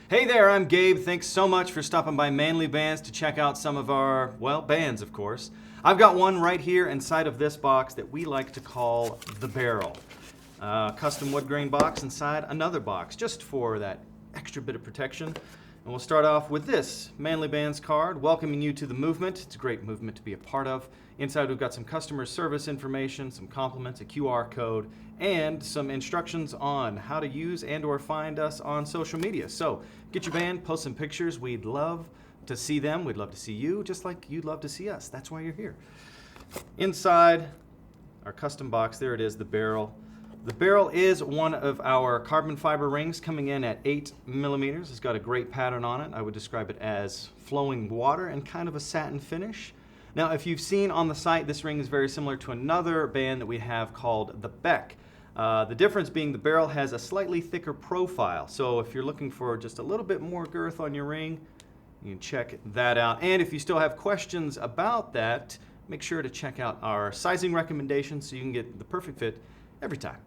Hey there, I'm Gabe. Thanks so much for stopping by Manly Bands to check out some of our, well, bands, of course. I've got one right here inside of this box that we like to call the barrel. Custom wood grain box inside another box, just for that extra bit of protection. And we'll start off with this Manly Bands card, welcoming you to the movement. It's a great movement to be a part of. Inside we've got some customer service information, some compliments, a QR code, and some instructions on how to use and or find us on social media. So get your band, post some pictures. We'd love to see them. We'd love to see you, just like you'd love to see us. That's why you're here. Inside our custom box, there it is, the barrel. The barrel is one of our carbon fiber rings coming in at 8 millimeters. It's got a great pattern on it. I would describe it as flowing water and kind of a satin finish. Now, if you've seen on the site, this ring is very similar to another band that we have called the Beck. The difference being the barrel has a slightly thicker profile. So if you're looking for just a little bit more girth on your ring, you can check that out. And if you still have questions about that, make sure to check out our sizing recommendations so you can get the perfect fit every time.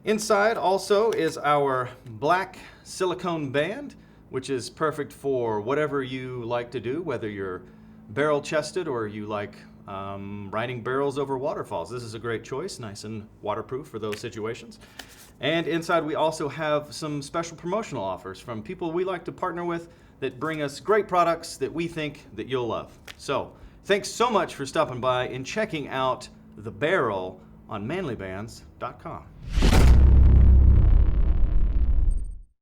Inside also is our black silicone band, which is perfect for whatever you like to do, whether you're barrel chested or you like riding barrels over waterfalls. This is a great choice, nice and waterproof for those situations. And inside we also have some special promotional offers from people we like to partner with that bring us great products that we think that you'll love. So thanks so much for stopping by and checking out the barrel on manlybands.com.